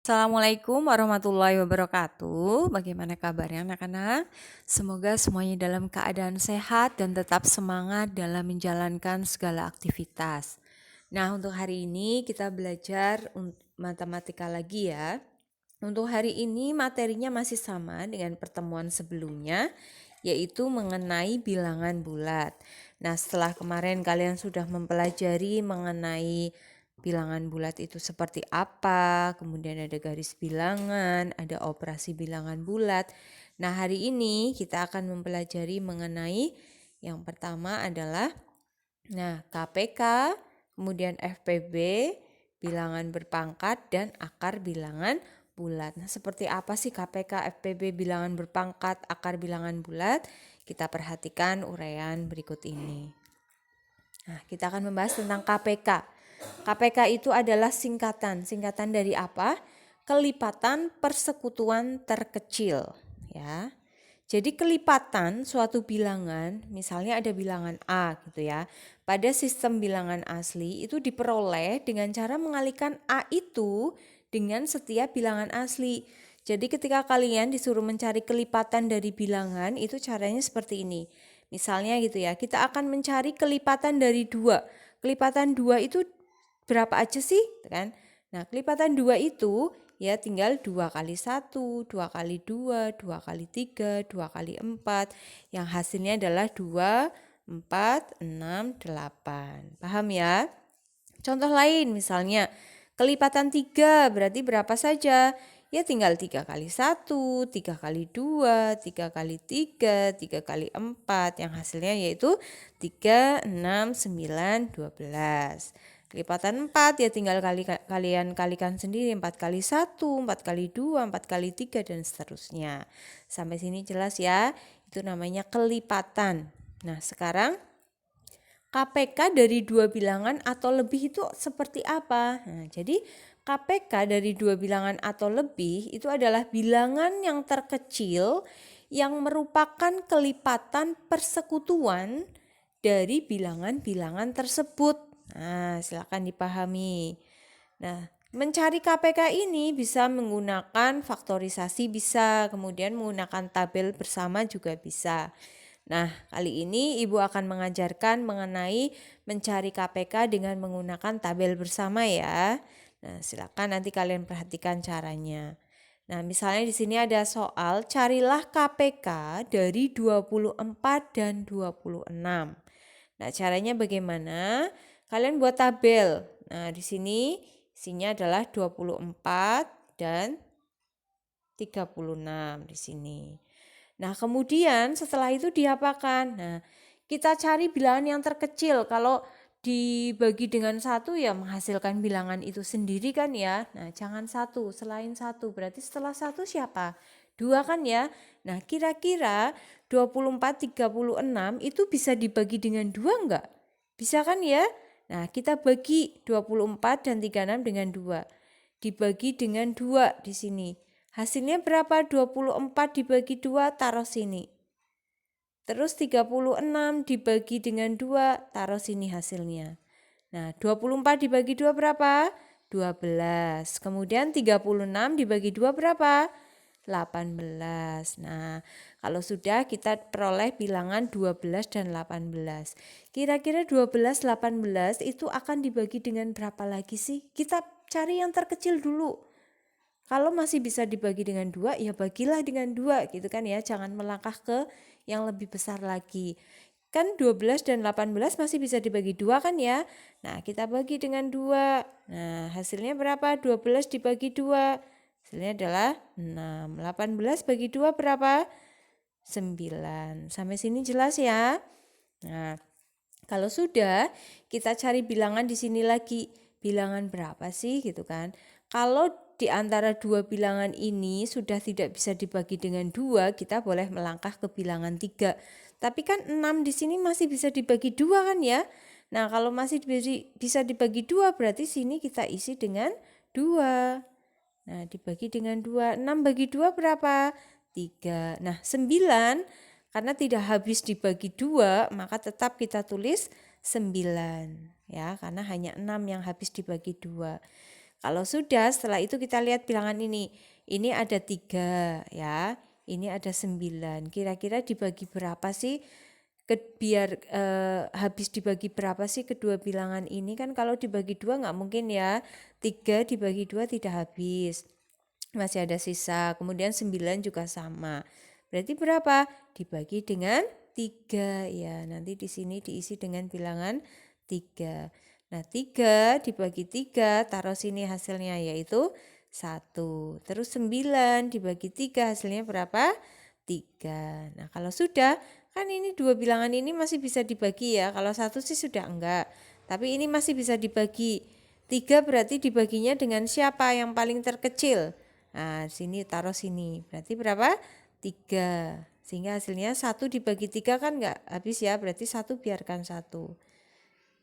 Assalamualaikum warahmatullahi wabarakatuh. Bagaimana kabarnya anak-anak? Semoga semuanya dalam keadaan sehat dan tetap semangat dalam menjalankan segala aktivitas. Nah, untuk hari ini kita belajar matematika lagi ya. Untuk hari ini materinya masih sama dengan pertemuan sebelumnya, yaitu mengenai bilangan bulat. Nah, setelah kemarin kalian sudah mempelajari mengenai bilangan bulat itu seperti apa, kemudian ada garis bilangan, ada operasi bilangan bulat. Nah, hari ini kita akan mempelajari mengenai yang pertama adalah KPK, kemudian FPB, bilangan berpangkat, dan akar bilangan bulat. Nah, seperti apa sih KPK, FPB, bilangan berpangkat, akar bilangan bulat? Kita perhatikan uraian berikut ini. Nah, kita akan membahas tentang KPK. KPK itu adalah singkatan. Singkatan dari apa? Kelipatan persekutuan terkecil, ya. Jadi kelipatan suatu bilangan, misalnya ada bilangan A gitu ya. Pada sistem bilangan asli itu diperoleh dengan cara mengalihkan A itu dengan setiap bilangan asli. Jadi ketika kalian disuruh mencari kelipatan dari bilangan, itu caranya seperti ini. Misalnya gitu ya, kita akan mencari kelipatan dari 2. Kelipatan 2 itu berapa aja sih, kan? Nah, kelipatan 2 itu ya tinggal 2 kali 1, 2 kali 2, 2 kali 3, 2 kali 4. Yang hasilnya adalah 2, 4, 6, 8. Paham ya? Contoh lain misalnya, kelipatan 3 berarti berapa saja? Ya tinggal 3 kali 1, 3 kali 2, 3 kali 3, 3 kali 4. Yang hasilnya yaitu 3, 6, 9, 12. Kelipatan 4 ya tinggal kalian kalikan sendiri, 4 kali 1, 4 kali 2, 4 kali 3 dan seterusnya. Sampai sini jelas ya, itu namanya kelipatan. Nah sekarang KPK dari 2 bilangan atau lebih itu seperti apa? Nah, jadi KPK dari 2 bilangan atau lebih itu adalah bilangan yang terkecil yang merupakan kelipatan persekutuan dari bilangan-bilangan tersebut. Nah, silakan dipahami. Nah, mencari KPK ini bisa menggunakan faktorisasi bisa, kemudian menggunakan tabel bersama juga bisa. Nah, kali ini Ibu akan mengajarkan mengenai mencari KPK dengan menggunakan tabel bersama ya. Nah, silakan nanti kalian perhatikan caranya. Nah, misalnya di sini ada soal carilah KPK dari 24 dan 26. Nah, caranya bagaimana? Kalian buat tabel. Nah, di sini isinya adalah 24 dan 36 di sini. Nah, kemudian setelah itu diapakan? Nah, kita cari bilangan yang terkecil. Kalau dibagi dengan 1 ya menghasilkan bilangan itu sendiri kan ya. Nah, jangan 1, selain 1. Berarti setelah 1 siapa? 2 kan ya. Nah, kira-kira 24, 36 itu bisa dibagi dengan 2 enggak? Bisa kan ya? Nah, kita bagi 24 dan 36 dengan 2. Dibagi dengan 2 di sini. Hasilnya berapa? 24 dibagi 2 taruh sini. Terus 36 dibagi dengan 2 taruh sini hasilnya. Nah, 24 dibagi 2 berapa? 12. Kemudian 36 dibagi 2 berapa? 18. Nah, kalau sudah kita peroleh bilangan 12 dan 18. Kira-kira 12, 18 itu akan dibagi dengan berapa lagi sih? Kita cari yang terkecil dulu. Kalau masih bisa dibagi dengan 2, ya bagilah dengan 2 gitu kan ya. Jangan melangkah ke yang lebih besar lagi. Kan 12 dan 18 masih bisa dibagi 2 kan ya. Nah, kita bagi dengan 2. Nah, hasilnya berapa? 12 dibagi 2. Hasilnya adalah 6. 18 bagi 2 berapa? 9. Sampai sini jelas ya? Nah, kalau sudah, kita cari bilangan di sini lagi. Bilangan berapa sih gitu kan? Kalau di antara 2 bilangan ini sudah tidak bisa dibagi dengan 2, kita boleh melangkah ke bilangan 3. Tapi kan 6 di sini masih bisa dibagi 2 kan ya? Nah, kalau masih bisa dibagi 2 berarti sini kita isi dengan 2. Nah, dibagi dengan 2. 6 bagi 2 berapa? 3. Nah, 9 karena tidak habis dibagi 2, maka tetap kita tulis 9 ya, karena hanya 6 yang habis dibagi 2. Kalau sudah, setelah itu kita lihat bilangan ini. Ini ada 3 ya, ini ada 9. Kira-kira dibagi berapa sih? Biar habis dibagi berapa sih kedua bilangan ini? Kan kalau dibagi 2 nggak mungkin ya. 3 dibagi 2 tidak habis. Masih ada sisa. Kemudian 9 juga sama. Berarti berapa? Dibagi dengan 3 ya. Nanti di sini diisi dengan bilangan 3. Nah, 3 dibagi 3, taruh sini hasilnya yaitu 1. Terus 9 dibagi 3 hasilnya berapa? 3. Nah, kalau sudah, kan ini dua bilangan ini masih bisa dibagi ya. Kalau 1 sih sudah enggak. Tapi ini masih bisa dibagi. 3 berarti dibaginya dengan siapa yang paling terkecil? Nah, sini taruh sini. Berarti berapa? 3. Sehingga hasilnya 1 dibagi 3 kan enggak habis ya. Berarti 1 biarkan 1.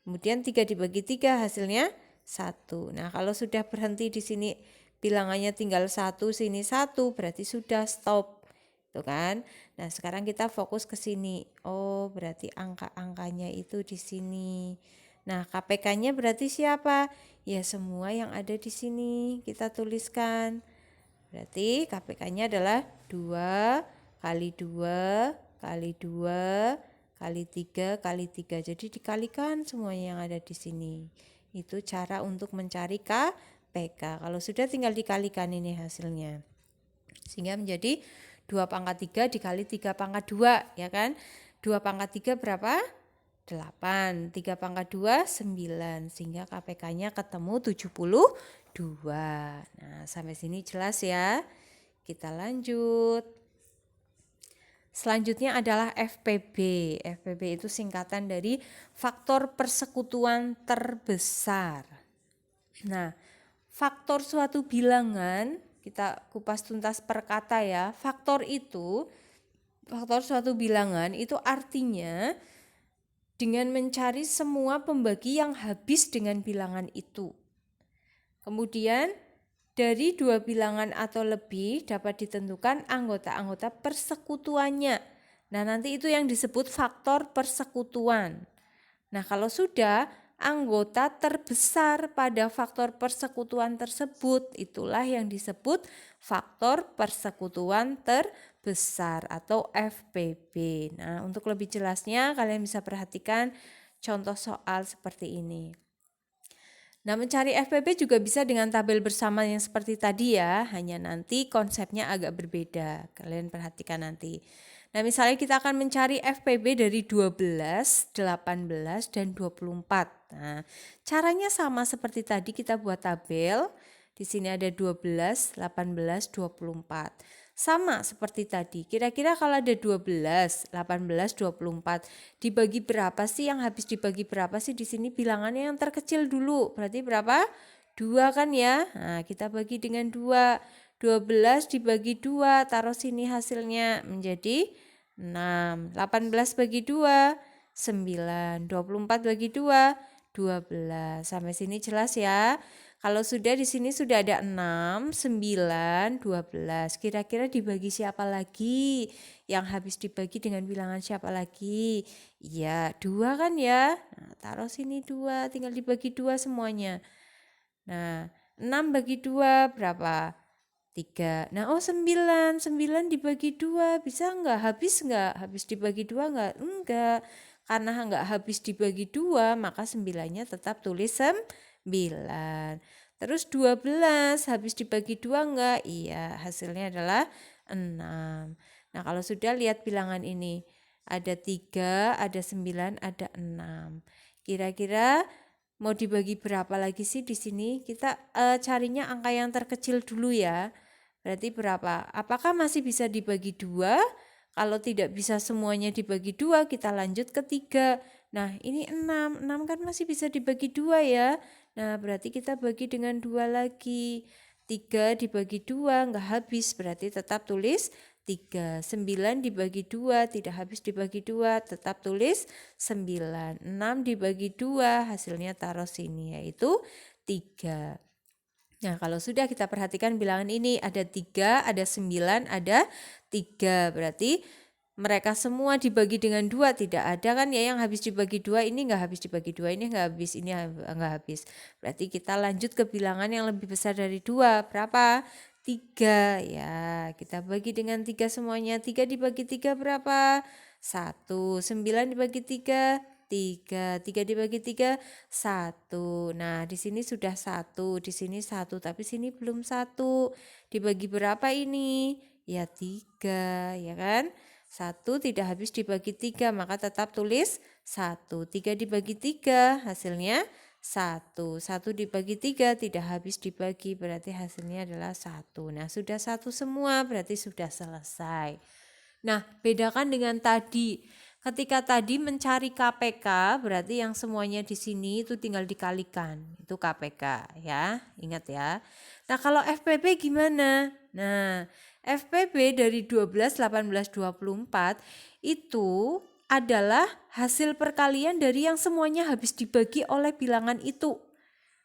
Kemudian 3 dibagi 3 hasilnya 1. Nah, kalau sudah berhenti di sini bilangannya tinggal 1, sini 1, berarti sudah stop. Tuh kan? Nah, sekarang kita fokus ke sini. Oh, berarti angka-angkanya itu di sini. Nah, KPK-nya berarti siapa? Ya, semua yang ada di sini kita tuliskan. Berarti KPK-nya adalah 2 kali 2 kali 2 kali 3 kali 3. Jadi dikalikan semuanya yang ada di sini. Itu cara untuk mencari KPK. Kalau sudah tinggal dikalikan ini hasilnya. Sehingga menjadi 2 pangkat 3 dikali 3 pangkat 2, ya kan? 2 pangkat 3 berapa? 8. 3 pangkat 2, 9. Sehingga KPK-nya ketemu 72. Nah, sampai sini jelas ya. Kita lanjut. Selanjutnya adalah FPB. FPB itu singkatan dari faktor persekutuan terbesar. Nah, faktor suatu bilangan, kita kupas tuntas per kata ya. Faktor suatu bilangan itu artinya dengan mencari semua pembagi yang habis dengan bilangan itu. Kemudian dari 2 bilangan atau lebih dapat ditentukan anggota-anggota persekutuannya. Nah, nanti itu yang disebut faktor persekutuan. Nah, kalau sudah anggota terbesar pada faktor persekutuan tersebut, itulah yang disebut faktor persekutuan terbesar atau FPB. Nah, untuk lebih jelasnya kalian bisa perhatikan contoh soal seperti ini. Nah, mencari FPB juga bisa dengan tabel bersama yang seperti tadi ya, hanya nanti konsepnya agak berbeda. Kalian perhatikan nanti. Nah, misalnya kita akan mencari FPB dari 12, 18, dan 24. Nah, caranya sama seperti tadi, kita buat tabel. Di sini ada 12, 18, 24. Sama seperti tadi, kira-kira kalau ada 12, 18, 24, dibagi berapa sih, yang habis dibagi berapa sih? Di sini bilangannya yang terkecil dulu, berarti berapa? 2 kan ya? Nah, kita bagi dengan 2, 12 dibagi 2, taruh sini hasilnya menjadi 6, 18 bagi 2, 9, 24 bagi 2, 12. Sampai sini jelas ya? Kalau sudah di sini sudah ada 6, 9, 12. Kira-kira dibagi siapa lagi? Yang habis dibagi dengan bilangan siapa lagi? Ya, 2 kan ya? Nah, taruh sini 2, tinggal dibagi 2 semuanya. Nah, 6 bagi 2 berapa? 3. Nah, 9. 9 dibagi 2 bisa enggak? Habis enggak? Habis dibagi 2 enggak? Enggak. Karena enggak habis dibagi 2, maka 9-nya tetap tulis 9. Terus 12 habis dibagi 2 enggak? Iya, hasilnya adalah 6. Nah, kalau sudah lihat bilangan ini, ada 3, ada 9, ada 6. Kira-kira mau dibagi berapa lagi sih di sini? Kita carinya angka yang terkecil dulu ya. Berarti berapa? Apakah masih bisa dibagi 2? Kalau tidak bisa semuanya dibagi 2, kita lanjut ke 3. Nah, ini 6. 6 kan masih bisa dibagi 2 ya. Nah, berarti kita bagi dengan 2 lagi. 3 dibagi 2 enggak habis, berarti tetap tulis 3. 9 dibagi 2 tidak habis dibagi 2, tetap tulis 9. 6 dibagi 2 hasilnya taruh sini yaitu 3. Nah, kalau sudah kita perhatikan bilangan ini ada 3, ada 9, ada 3. Berarti mereka semua dibagi dengan 2, tidak ada kan ya yang habis dibagi 2, ini nggak habis dibagi 2, ini nggak habis, ini nggak habis. Berarti kita lanjut ke bilangan yang lebih besar dari 2, berapa? 3 ya, kita bagi dengan 3 semuanya. 3 dibagi 3 berapa? 1. 9 dibagi 3, 3. 3 dibagi 3, 1. Nah, di sini sudah 1, di sini 1, tapi sini belum 1. Dibagi berapa ini? Ya 3, ya kan? 1 tidak habis dibagi 3, maka tetap tulis 1. 3 dibagi 3, hasilnya 1. 1 dibagi 3 tidak habis dibagi, berarti hasilnya adalah 1. Nah, sudah 1 semua, berarti sudah selesai. Nah, bedakan dengan tadi. Ketika tadi mencari KPK, berarti yang semuanya di sini itu tinggal dikalikan. Itu KPK ya, ingat ya. Nah, kalau FPB gimana? Nah, FPB dari 12, 18, 24 itu adalah hasil perkalian dari yang semuanya habis dibagi oleh bilangan itu.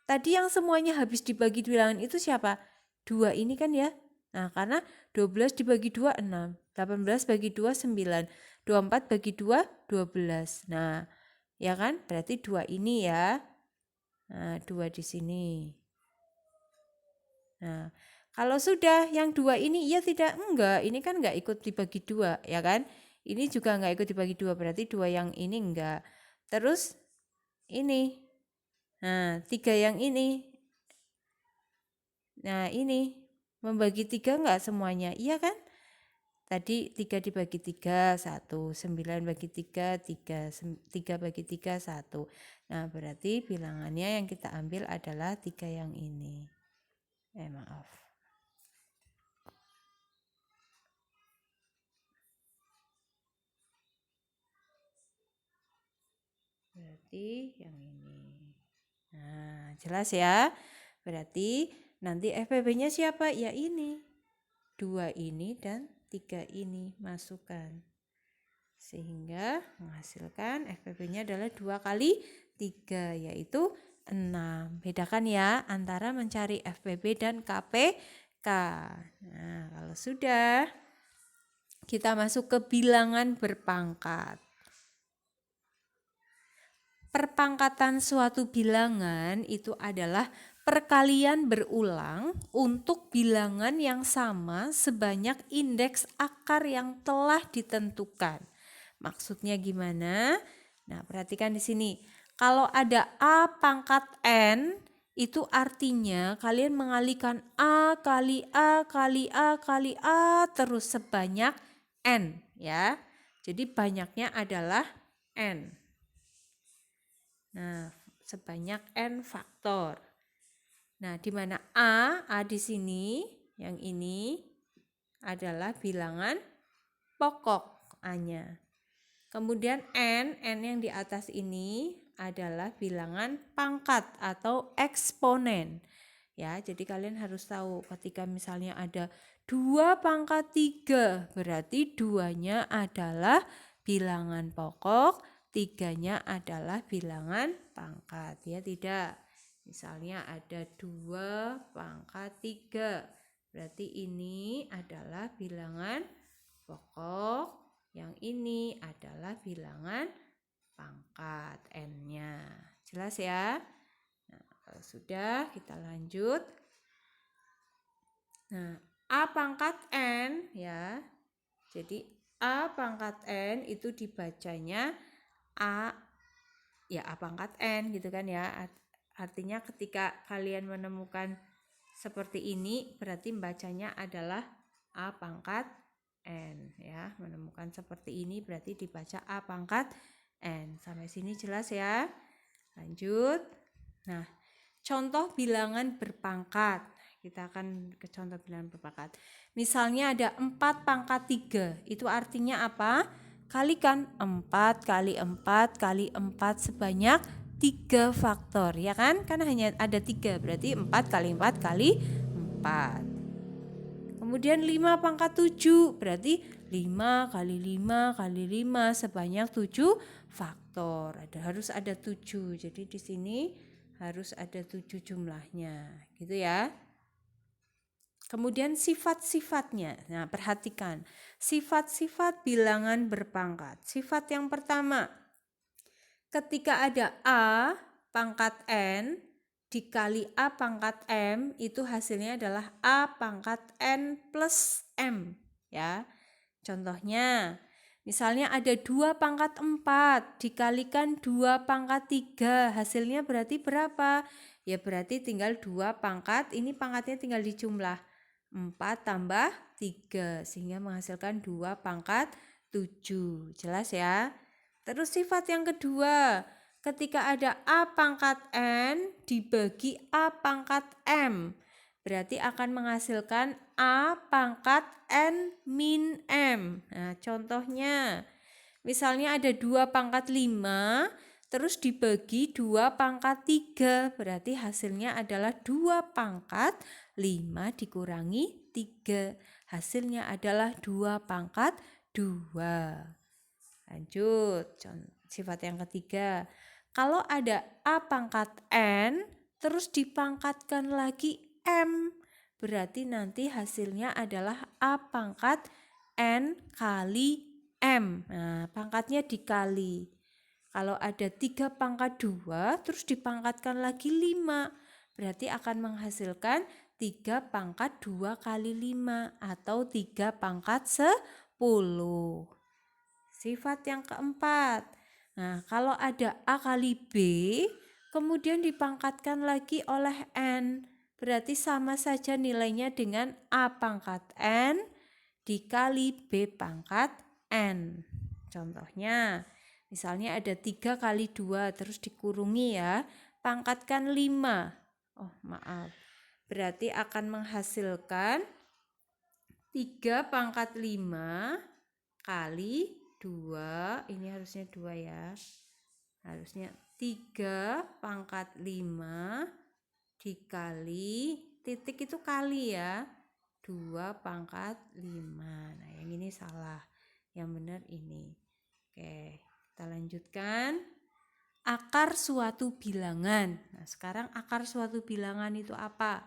Tadi yang semuanya habis dibagi bilangan itu siapa? 2 ini kan ya. Nah, karena 12 dibagi 2, 6. 18 bagi 2, 9. 24 bagi 2, 12. Nah, ya kan? Berarti 2 ini ya. Nah, 2 di sini. Nah, kalau sudah yang 2 ini iya tidak? Enggak, ini kan enggak ikut dibagi 2, ya kan? Ini juga enggak ikut dibagi 2, berarti 2 yang ini enggak. Terus ini. Nah, 3 yang ini. Nah, ini membagi 3 enggak semuanya? Iya kan? Tadi 3 dibagi 3, 1. 9 bagi 3, 3. 3 bagi 3, 1. Nah, berarti bilangannya yang kita ambil adalah 3 yang ini. Maaf. Berarti yang ini. Nah, jelas ya. Berarti nanti FPB-nya siapa? Ya ini. 2 ini dan 3 ini masukkan. Sehingga menghasilkan FPB-nya adalah 2 kali 3, yaitu 6. Bedakan ya antara mencari FPB dan KPK. Nah, kalau sudah, kita masuk ke bilangan berpangkat. Perpangkatan suatu bilangan itu adalah perkalian berulang untuk bilangan yang sama sebanyak indeks akar yang telah ditentukan. Maksudnya gimana? Nah, perhatikan di sini. Kalau ada A pangkat N, itu artinya kalian mengalikan A kali A kali A kali A terus sebanyak N ya. Jadi banyaknya adalah N. Nah, sebanyak N faktor. Nah, di mana A di sini, yang ini adalah bilangan pokok A-nya. Kemudian N yang di atas ini adalah bilangan pangkat atau eksponen. Ya, jadi kalian harus tahu ketika misalnya ada 2 pangkat 3, berarti 2-nya adalah bilangan pokok, 3-nya adalah bilangan pangkat. Ya tidak. Misalnya ada 2 pangkat 3, berarti ini adalah bilangan pokok, yang ini adalah bilangan pangkat N-nya. Jelas ya? Nah, kalau sudah kita lanjut. Nah, A pangkat N ya. Jadi A pangkat N itu dibacanya A ya A pangkat N gitu kan ya. Artinya ketika kalian menemukan seperti ini berarti bacanya adalah A pangkat N ya. Menemukan seperti ini berarti dibaca A pangkat N. Sampai sini jelas ya. Lanjut. Nah, contoh bilangan berpangkat. Kita akan ke contoh bilangan berpangkat. Misalnya ada 4 pangkat 3. Itu artinya apa? Kalikan 4 kali 4 kali 4 sebanyak 3 faktor. Ya kan? Karena hanya ada 3. Berarti 4 kali 4 kali 4. Kemudian 5 pangkat 7. Berarti 5 kali 5 kali 5 sebanyak 7 faktor. Harus ada 7. Jadi di sini harus ada 7 jumlahnya. Gitu ya. Kemudian sifat-sifatnya. Nah, perhatikan. Sifat-sifat bilangan berpangkat. Sifat yang pertama, ketika ada A pangkat N dikali A pangkat M, itu hasilnya adalah A pangkat N plus M. Ya, contohnya, misalnya ada 2 pangkat 4 dikalikan 2 pangkat 3, hasilnya berarti berapa? Ya berarti tinggal 2 pangkat, ini pangkatnya tinggal dijumlah. 4 tambah 3 sehingga menghasilkan 2 pangkat 7. Jelas ya? Terus sifat yang kedua, ketika ada A pangkat N dibagi A pangkat M, berarti akan menghasilkan A pangkat N min M. Nah, contohnya, misalnya ada 2 pangkat 5, terus dibagi 2 pangkat 3, berarti hasilnya adalah 2 pangkat 5 dikurangi 3. Hasilnya adalah 2 pangkat 2. Lanjut, sifat yang ketiga. Kalau ada A pangkat N, terus dipangkatkan lagi M, berarti nanti hasilnya adalah A pangkat N kali M. Nah, pangkatnya dikali. Kalau ada 3 pangkat 2, terus dipangkatkan lagi 5, berarti akan menghasilkan 3 pangkat 2 kali 5 atau 3 pangkat 10. Sifat yang keempat. Nah, kalau ada A kali B, kemudian dipangkatkan lagi oleh N, berarti sama saja nilainya dengan A pangkat N dikali B pangkat N. Contohnya, misalnya ada 3 kali 2, terus dikurungi ya, pangkatkan 5. Oh, maaf. Berarti akan menghasilkan 3 pangkat 5 kali 2, ini harusnya 2 ya, harusnya 3 pangkat 5 dikali, titik itu kali ya, 2 pangkat 5. Nah, yang ini salah, yang benar ini. Oke, kita lanjutkan. Akar suatu bilangan. Nah, sekarang akar suatu bilangan itu apa?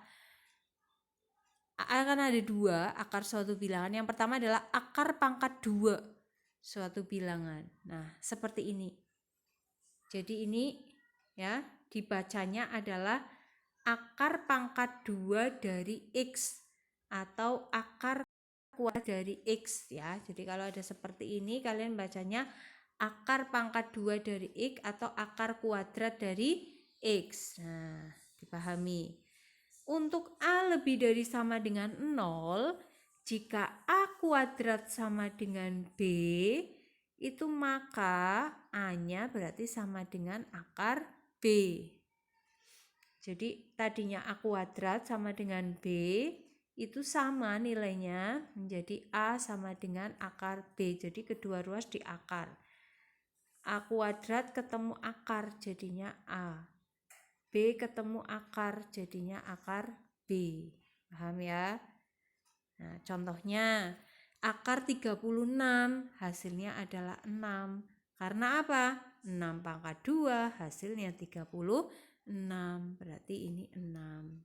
Akan ada 2 akar suatu bilangan. Yang pertama adalah akar pangkat 2 suatu bilangan. Nah, seperti ini. Jadi ini ya, dibacanya adalah akar pangkat 2 dari X atau akar kuadrat dari X ya. Jadi kalau ada seperti ini, kalian bacanya akar pangkat 2 dari X atau akar kuadrat dari X. Nah, dipahami. Untuk A lebih dari sama dengan 0, jika A kuadrat sama dengan B, itu maka A-nya berarti sama dengan akar B. Jadi tadinya A kuadrat sama dengan B, itu sama nilainya menjadi A sama dengan akar B. Jadi kedua ruas di akar. A kuadrat ketemu akar jadinya A. B ketemu akar jadinya akar B. Paham ya? Nah, contohnya akar 36 hasilnya adalah 6. Karena apa? 6 pangkat 2 hasilnya 36. Berarti ini 6.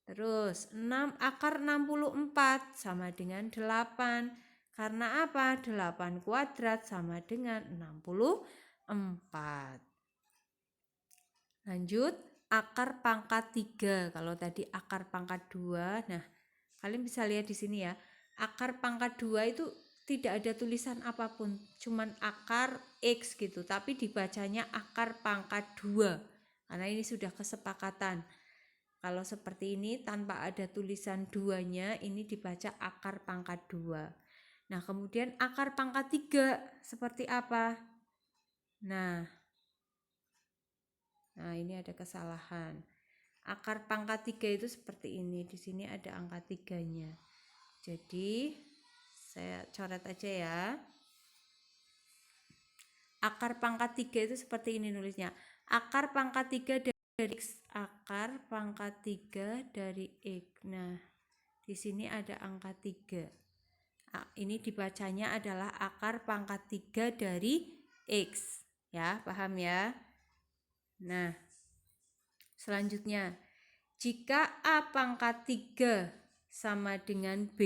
Terus 6 akar 64 sama dengan 8. Karena apa? 8 kuadrat sama dengan 64. Lanjut, akar pangkat 3. Kalau tadi akar pangkat 2, nah kalian bisa lihat di sini ya. Akar pangkat 2 itu tidak ada tulisan apapun, cuman akar X gitu, tapi dibacanya akar pangkat 2. Karena ini sudah kesepakatan. Kalau seperti ini tanpa ada tulisan 2-nya, ini dibaca akar pangkat 2. Nah, kemudian akar pangkat 3 seperti apa? Nah, ini ada kesalahan. Akar pangkat 3 itu seperti ini. Di sini ada angka 3-nya. Jadi, saya coret aja ya. Akar pangkat 3 itu seperti ini nulisnya. Akar pangkat 3 dari X. Akar pangkat 3 dari X. Nah, di sini ada angka 3. Ini dibacanya adalah akar pangkat 3 dari X. Ya, paham ya? Nah, selanjutnya, jika A pangkat 3 sama dengan B,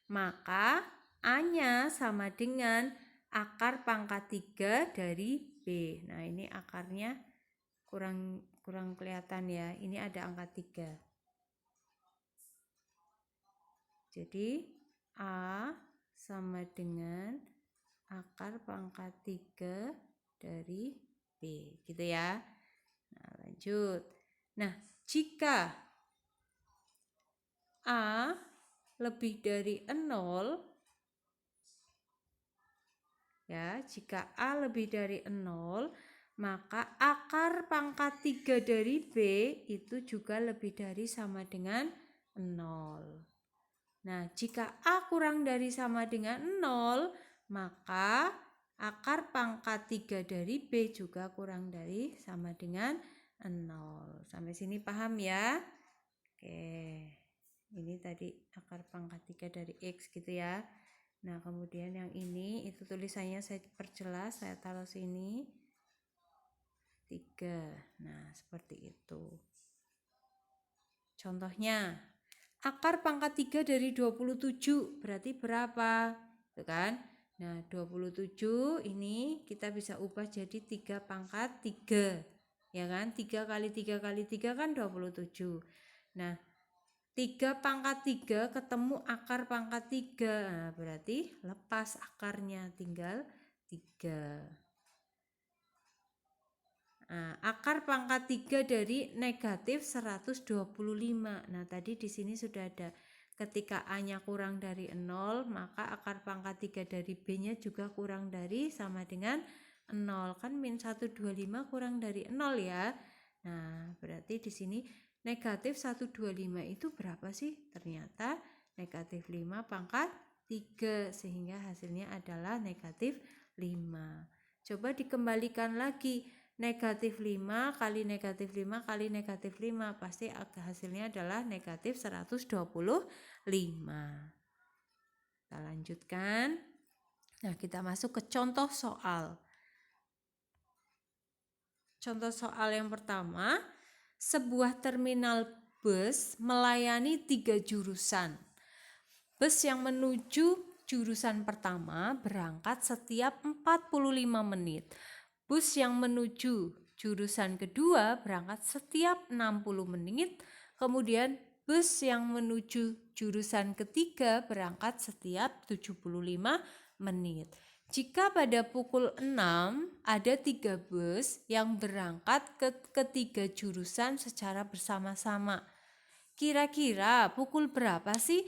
maka A-nya sama dengan akar pangkat 3 dari B. Nah, ini akarnya kurang kelihatan ya. Ini ada angka 3. Jadi A sama dengan akar pangkat 3 dari B. Gitu ya. Nah, lanjut. Nah, jika A lebih dari 0, ya, jika A lebih dari 0, maka akar pangkat 3 dari B itu juga lebih dari sama dengan 0. Nah, jika A kurang dari sama dengan 0, maka akar pangkat 3 dari B juga kurang dari sama dengan 0. Sampai sini paham ya? Oke, ini tadi akar pangkat 3 dari X gitu ya. Nah, kemudian yang ini itu tulisannya saya perjelas, saya taruh sini 3. Nah, seperti itu. Contohnya, akar pangkat 3 dari 27 berarti berapa? Tuh kan? Nah, 27 ini kita bisa ubah jadi 3 pangkat 3. Ya kan? 3 kali 3 kali 3 kan 27. Nah, 3 pangkat 3 ketemu akar pangkat 3. Nah, berarti lepas akarnya, tinggal 3. Nah, akar pangkat 3 dari negatif 125. Nah, tadi di sini sudah ada. Ketika A-nya kurang dari 0, maka akar pangkat 3 dari B-nya juga kurang dari sama dengan 0. Kan min 125 kurang dari 0 ya. Nah, berarti di sini negatif 125 itu berapa sih? Ternyata negatif 5 pangkat 3. Sehingga hasilnya adalah negatif 5. Coba dikembalikan lagi. Negatif 5 kali negatif 5 kali negatif 5 pasti hasilnya adalah negatif 125. Kita lanjutkan. Nah, kita masuk ke contoh soal. Contoh soal yang pertama, sebuah terminal bus melayani 3 jurusan. Bus yang menuju jurusan pertama berangkat setiap 45 menit. Bus yang menuju jurusan kedua berangkat setiap 60 menit. Kemudian bus yang menuju jurusan ketiga berangkat setiap 75 menit. Jika pada pukul 6 ada 3 bus yang berangkat ke ketiga jurusan secara bersama-sama. Kira-kira pukul berapa sih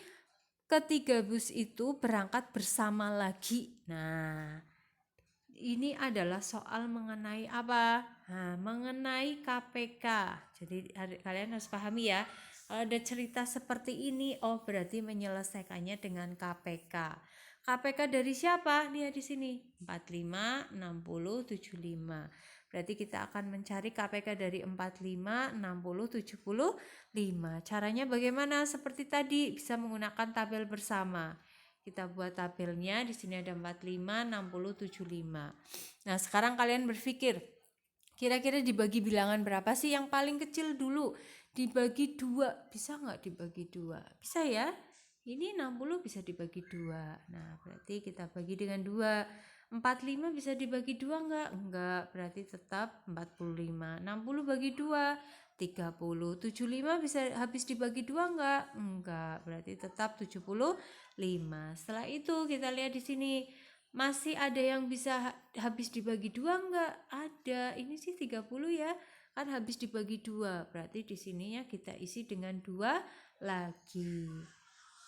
ketiga bus itu berangkat bersama lagi? Nah, ini adalah soal mengenai apa? Nah, mengenai KPK. Jadi kalian harus pahami ya. Kalau ada cerita seperti ini, oh berarti menyelesaikannya dengan KPK. KPK dari siapa? Lihat di sini. 45, 60, 75. Berarti kita akan mencari KPK dari 45, 60, 75. Caranya bagaimana? Seperti tadi, bisa menggunakan tabel bersama. Kita buat tabelnya, di sini ada 45, 60, 75. Nah, sekarang kalian berpikir, kira-kira dibagi bilangan berapa sih yang paling kecil dulu? Dibagi 2, bisa nggak dibagi 2? Bisa ya? Ini 60 bisa dibagi 2. Nah, berarti kita bagi dengan 2. 45 bisa dibagi 2 enggak? Enggak, berarti tetap 45. 60 bagi 2, 30. 75 bisa habis dibagi 2 enggak? Enggak, berarti tetap 75. Setelah itu kita lihat di sini, masih ada yang bisa habis dibagi 2 enggak? Ada. Ini sih 30 ya. Kan habis dibagi 2. Berarti di sininya kita isi dengan 2 lagi.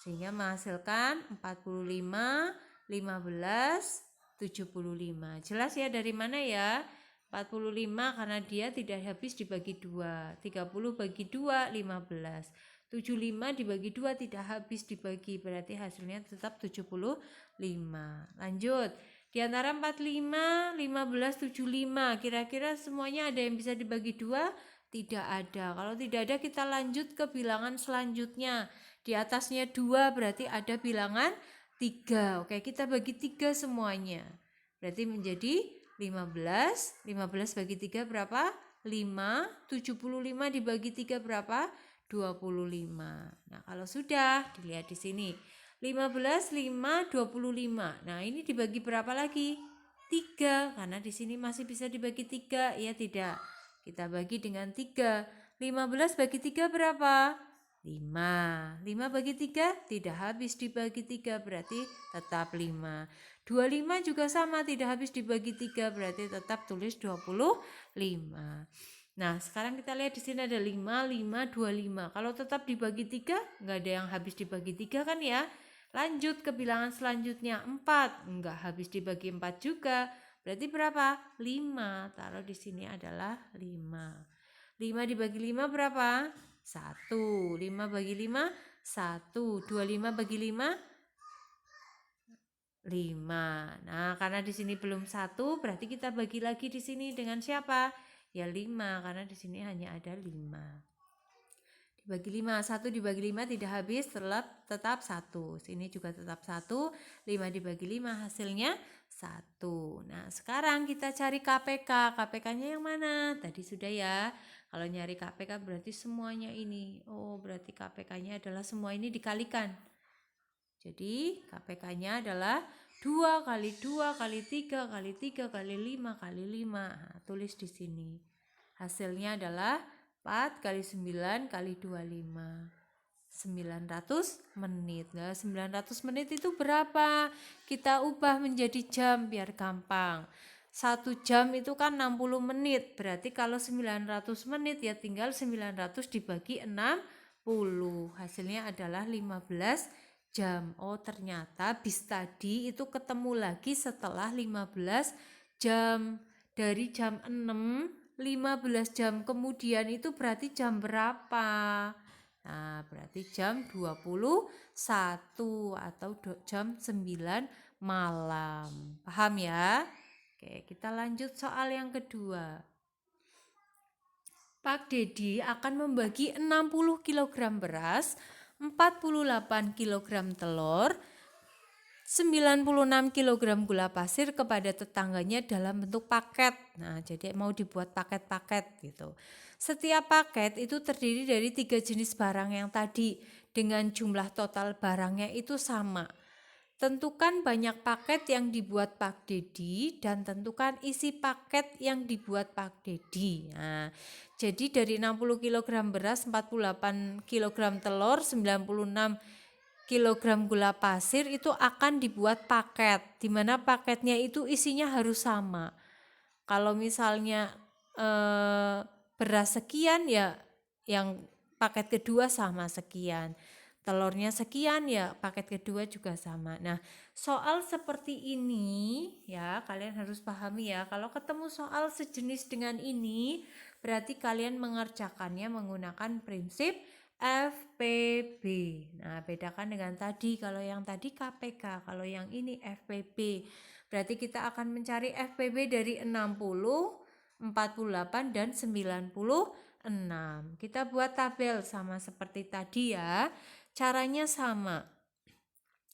Sehingga menghasilkan 45, 15, 75. Jelas ya dari mana ya? 45 karena dia tidak habis dibagi 2. 30 bagi 2, 15. 75 dibagi 2 tidak habis dibagi, berarti hasilnya tetap 75. Lanjut. Di antara 45, 15, 75, kira-kira semuanya ada yang bisa dibagi 2? Tidak ada. Kalau tidak ada, kita lanjut ke bilangan selanjutnya. Di atasnya 2 berarti ada bilangan 3. Oke, kita bagi 3 semuanya. Berarti menjadi 15. 15 bagi 3 berapa? 5. 75 dibagi 3 berapa? 25. Nah, kalau sudah dilihat di sini. 15, 5, 25. Nah, ini dibagi berapa lagi? 3, karena di sini masih bisa dibagi 3, ya tidak? Kita bagi dengan 3. 15 bagi 3 berapa? 5. 5 bagi 3 tidak habis dibagi 3, berarti tetap 5. 25 juga sama, tidak habis dibagi 3, berarti tetap tulis 25. Nah, sekarang kita lihat di sini ada 5, 5, 25. Kalau tetap dibagi 3, nggak ada yang habis dibagi 3 kan ya? Lanjut ke bilangan selanjutnya, 4. Nggak habis dibagi 4 juga. Berarti berapa? 5. Taruh di sini adalah 5. 5 dibagi 5 berapa? 1. 5 bagi 5, 1. 25 bagi 5, 5. Nah, karena di sini belum 1, berarti kita bagi lagi di sini dengan siapa? Ya 5, karena di sini hanya ada 5. Dibagi 5, 1 dibagi 5 tidak habis, tetap 1. Sini juga tetap 1. 5 dibagi 5 hasilnya 1. Nah, sekarang kita cari KPK. KPK-nya yang mana? Tadi sudah ya. Kalau nyari KPK berarti semuanya ini. Oh, berarti KPK-nya adalah semua ini dikalikan. Jadi KPK-nya adalah 2 kali 2 kali 3 kali 3 kali 5 kali 5. Nah, tulis di sini. Hasilnya adalah 4 kali 9 kali 25. 900 menit. Nah, 900 menit itu berapa? Kita ubah menjadi jam biar gampang. 1 jam itu kan 60 menit. Berarti kalau 900 menit ya tinggal 900 dibagi 60. Hasilnya adalah 15 jam. Oh, ternyata bis tadi itu ketemu lagi setelah 15 jam. Dari jam 6, 15 jam kemudian itu berarti jam berapa? Nah, berarti jam 21 atau jam 9 malam. Paham ya? Oke, kita lanjut soal yang kedua. Pak Dedi akan membagi 60 kg beras, 48 kg telur, 96 kg gula pasir kepada tetangganya dalam bentuk paket. Nah, jadi mau dibuat paket-paket gitu. Setiap paket itu terdiri dari 3 jenis barang yang tadi dengan jumlah total barangnya itu sama. Tentukan banyak paket yang dibuat Pak Dedi dan tentukan isi paket yang dibuat Pak Dedi. Nah, jadi dari 60 kg beras, 48 kg telur, 96 kilogram gula pasir itu akan dibuat paket, di mana paketnya itu isinya harus sama. Kalau misalnya beras sekian ya yang paket kedua sama sekian, telurnya sekian ya paket kedua juga sama. Nah, soal seperti ini ya kalian harus pahami ya, kalau ketemu soal sejenis dengan ini berarti kalian mengerjakannya menggunakan prinsip FPB. Nah, bedakan dengan tadi, kalau yang tadi KPK, kalau yang ini FPB. Berarti kita akan mencari FPB dari 60, 48 dan 96. Kita buat tabel sama seperti tadi ya. Caranya sama.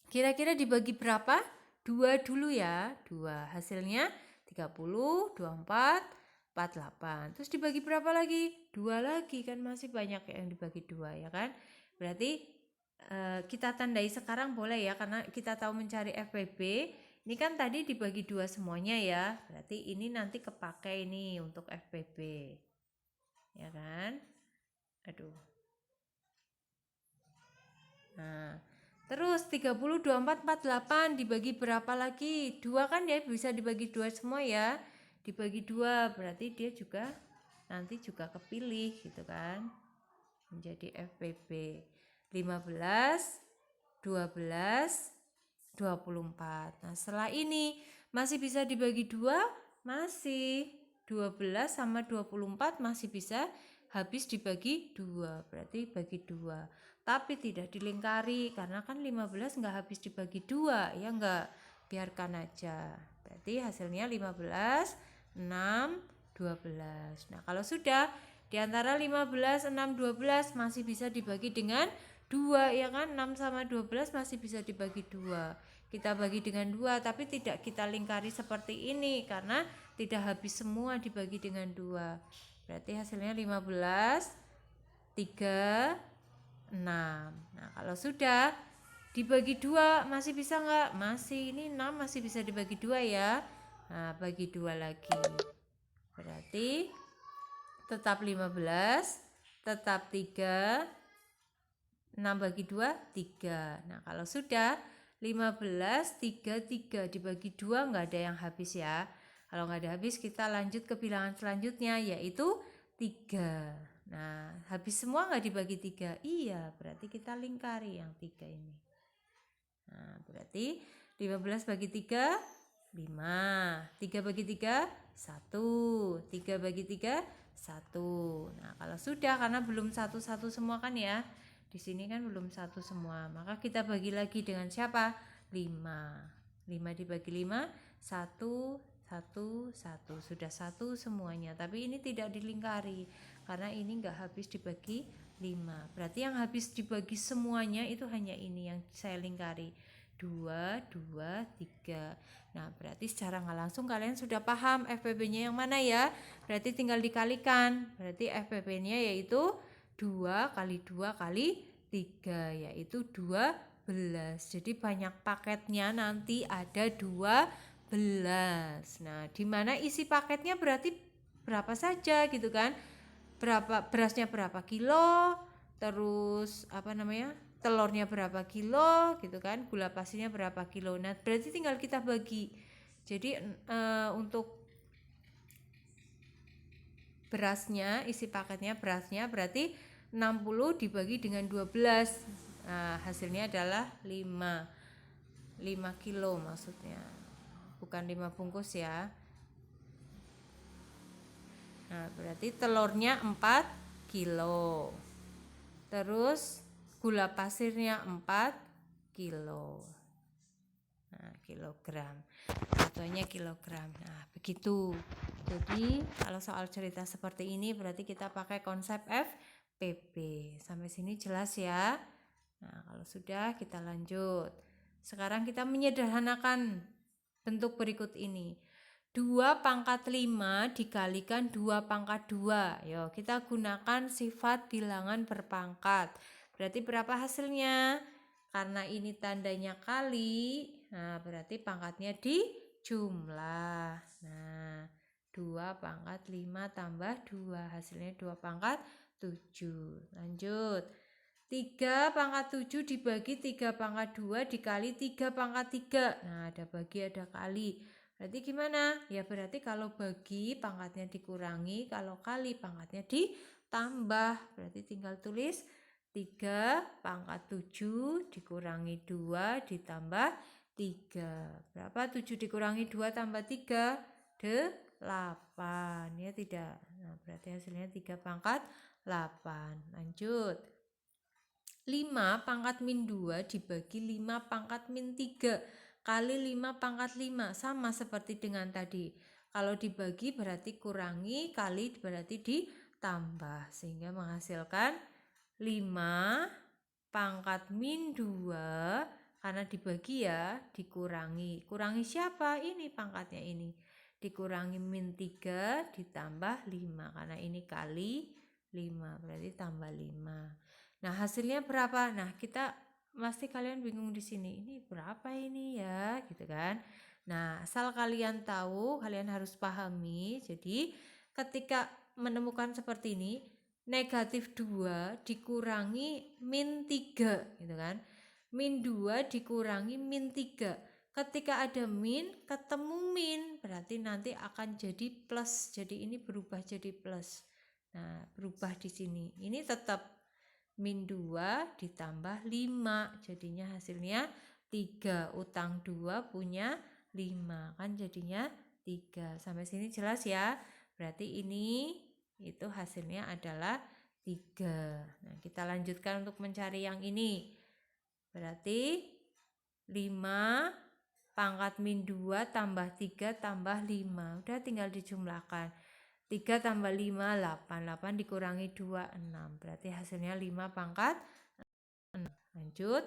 Kira-kira dibagi berapa? 2 dulu ya. 2. Hasilnya 30, 24, 48. Terus dibagi berapa lagi? 2 lagi, kan masih banyak yang dibagi 2 ya kan. Berarti kita tandai sekarang boleh ya, karena kita tahu mencari FPB. Ini kan tadi dibagi 2 semuanya ya. Berarti ini nanti kepake ini untuk FPB. Ya kan? Aduh. Nah, terus 30, 24, 48 dibagi berapa lagi? 2 kan ya, bisa dibagi 2 semua ya. Dibagi 2 berarti dia juga nanti juga kepilih gitu kan. Menjadi FPB 15, 12, 24. Nah, setelah ini masih bisa dibagi 2? Masih. 12 sama 24 masih bisa habis dibagi 2. Berarti bagi 2. Tapi tidak dilingkari karena kan 15 enggak habis dibagi 2, ya enggak. Biarkan aja. Berarti hasilnya 15, 6, 12. Nah, kalau sudah di antara 15, 6, 12 masih bisa dibagi dengan 2 ya kan, 6 sama 12 masih bisa dibagi 2. Kita bagi dengan 2 tapi tidak kita lingkari seperti ini karena tidak habis semua dibagi dengan 2. Berarti hasilnya 15, 3, 6. Nah, kalau sudah dibagi 2 masih bisa nggak? Masih, ini 6 masih bisa dibagi 2 ya. Nah, bagi 2 lagi. Berarti tetap 15, tetap 3, 6 bagi 2, 3. Nah, kalau sudah 15, 3, 3 dibagi 2 nggak ada yang habis ya. Kalau nggak ada habis, kita lanjut ke bilangan selanjutnya, yaitu 3. Nah, habis semua nggak dibagi 3? Iya, berarti kita lingkari yang 3 ini. Nah, berarti 15 bagi 3, 5. 3 bagi 3, 1. 3 bagi 3, 1. Nah, kalau sudah, karena belum satu-satu semua kan ya. Di sini kan belum satu semua. Maka kita bagi lagi dengan siapa? 5. 5 dibagi 5, 1, 1, 1. Sudah 1 semuanya. Tapi ini tidak dilingkari. Karena ini enggak habis dibagi 5. Berarti yang habis dibagi semuanya itu hanya ini yang saya lingkari. 2, 2, 3. Nah, berarti secara nggak langsung kalian sudah paham FPB-nya yang mana ya. Berarti tinggal dikalikan. Berarti FPB-nya yaitu 2 kali 2 kali 3, yaitu 12. Jadi banyak paketnya nanti ada 12. Nah, di mana isi paketnya berarti berapa saja gitu kan. Berasnya berapa kilo, terus telurnya berapa kilo gitu kan, gula pasirnya berapa kilo. Nah, berarti tinggal kita bagi. Jadi untuk berasnya, isi paketnya berasnya berarti 60 dibagi dengan 12. Nah, hasilnya adalah 5 kilo maksudnya, bukan 5 bungkus ya. Nah, berarti telurnya 4 kilo. Terus gula pasirnya 4 kilo. Nah, kilogram. Satuannya kilogram. Nah, begitu. Jadi, kalau soal cerita seperti ini berarti kita pakai konsep FPP. Sampai sini jelas ya? Nah, kalau sudah kita lanjut. Sekarang kita menyederhanakan bentuk berikut ini. 2 pangkat 5 dikalikan 2 pangkat 2. Yuk, kita gunakan sifat bilangan berpangkat. Berarti berapa hasilnya? Karena ini tandanya kali, nah berarti pangkatnya dijumlah. Nah, 2 pangkat 5 tambah 2, hasilnya 2 pangkat 7. Lanjut. 3 pangkat 7 dibagi 3 pangkat 2 dikali 3 pangkat 3. Nah, ada bagi, ada kali. Berarti gimana? Ya berarti kalau bagi pangkatnya dikurangi, kalau kali pangkatnya ditambah. Berarti tinggal tulis 3 pangkat 7 dikurangi 2 ditambah 3. Berapa 7 dikurangi 2 tambah 3? 8. Ya tidak. Nah, berarti hasilnya 3 pangkat 8. Lanjut. 5 pangkat min 2 dibagi 5 pangkat min 3 kali 5 pangkat 5. Sama seperti dengan tadi. Kalau dibagi berarti kurangi, kali berarti ditambah. Sehingga menghasilkan 5 pangkat min 2, karena dibagi ya, dikurangi. Kurangi siapa? Ini pangkatnya ini. Dikurangi min 3 ditambah 5. Karena ini kali 5, berarti tambah 5. Nah, hasilnya berapa? Nah, kita pasti kalian bingung di sini. Ini berapa ini ya, gitu kan? Nah, asal kalian tahu, kalian harus pahami. Jadi, ketika menemukan seperti ini, negatif 2 dikurangi min 3, gitu kan? Min 2 dikurangi min 3. Ketika ada min, ketemu min, berarti nanti akan jadi plus. Jadi ini berubah jadi plus. Nah, berubah di sini. Ini tetap min 2 ditambah 5, jadinya hasilnya 3. Utang 2 punya 5, kan jadinya 3. Sampai sini jelas ya? Berarti ini itu hasilnya adalah 3. Nah, kita lanjutkan untuk mencari yang ini. Berarti 5 pangkat min 2 tambah 3 tambah 5. Udah tinggal dijumlahkan. 3 tambah 5, 8. 8 dikurangi 2, 6. Berarti hasilnya 5 pangkat 6. Lanjut.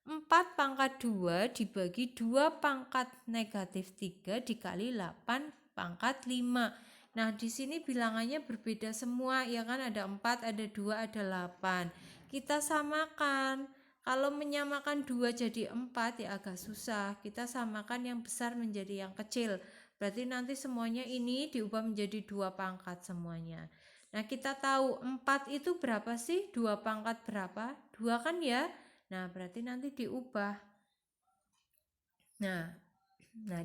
4 pangkat 2 dibagi 2 pangkat negatif 3 dikali 8 pangkat 5. Nah, di sini bilangannya berbeda semua. Ya kan, ada 4, ada 2, ada 8. kita samakan. Kalau menyamakan 2 jadi 4 ya agak susah. Kita samakan yang besar menjadi yang kecil. Berarti nanti semuanya ini diubah menjadi 2 pangkat semuanya. Nah, kita tahu 4 itu berapa sih? 2 pangkat berapa? 2 kan ya? Nah, berarti nanti diubah. Nah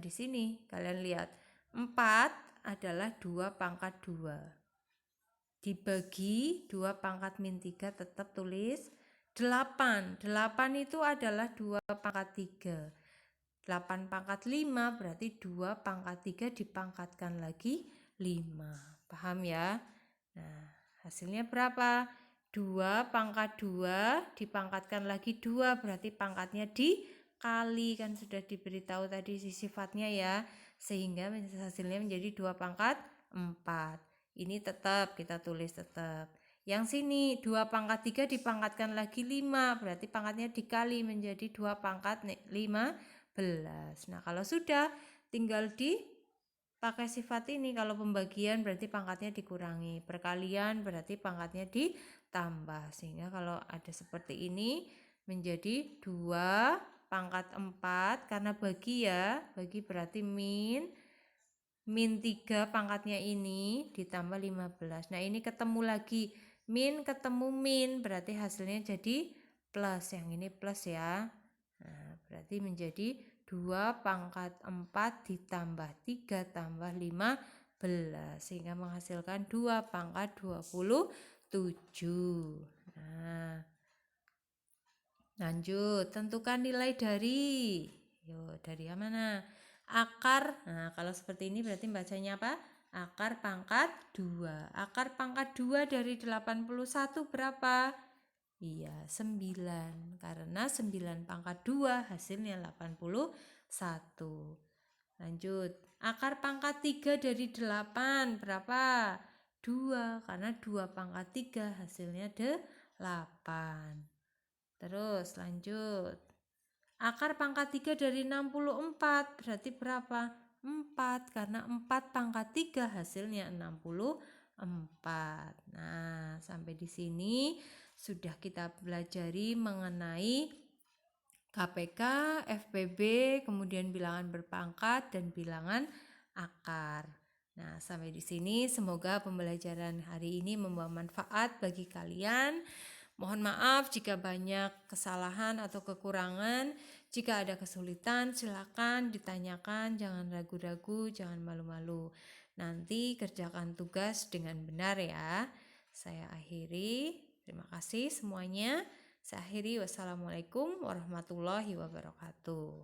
di sini kalian lihat 4 adalah 2 pangkat 2. Dibagi 2 pangkat min 3 tetap tulis 8. 8 itu adalah 2 pangkat 3. 8 pangkat 5 berarti 2 pangkat 3 dipangkatkan lagi 5. Paham ya? Nah, hasilnya berapa? 2 pangkat 2 dipangkatkan lagi 2 berarti pangkatnya dikali, kan sudah diberitahu tadi sifatnya ya, sehingga hasilnya menjadi 2 pangkat 4. Ini tetap kita tulis tetap. Yang sini 2 pangkat 3 dipangkatkan lagi 5 berarti pangkatnya dikali menjadi 2 pangkat 15. Nah, kalau sudah tinggal dipakai sifat ini. Kalau pembagian berarti pangkatnya dikurangi, perkalian berarti pangkatnya ditambah. Sehingga kalau ada seperti ini menjadi 2 pangkat 4 karena bagi ya, bagi berarti min 3 pangkatnya ini ditambah 15. Nah, ini ketemu lagi min ketemu min berarti hasilnya jadi plus. Yang ini plus ya. Nah, berarti menjadi 2 pangkat 4 ditambah 3 tambah 15 sehingga menghasilkan 2 pangkat 27. Nah, lanjut, tentukan nilai dari. Yuk, dari yang mana? Akar. Nah, kalau seperti ini berarti bacanya apa? Akar pangkat 2. Akar pangkat 2 dari 81 berapa? Iya, 9. Karena 9 pangkat 2 hasilnya 81. Lanjut. Akar pangkat 3 dari 8 berapa? 2. Karena 2 pangkat 3 hasilnya 8. Terus lanjut. Akar pangkat 3 dari 64 berarti berapa? 4. Karena 4 pangkat 3 hasilnya 64. Nah, sampai di sini sudah kita pelajari mengenai KPK, FPB, kemudian bilangan berpangkat dan bilangan akar. Nah, sampai di sini semoga pembelajaran hari ini membawa manfaat bagi kalian. Mohon maaf jika banyak kesalahan atau kekurangan. Jika ada kesulitan, silakan ditanyakan, jangan ragu-ragu, jangan malu-malu. Nanti kerjakan tugas dengan benar ya. Saya akhiri. Terima kasih semuanya. Saya akhiri. Wassalamualaikum warahmatullahi wabarakatuh.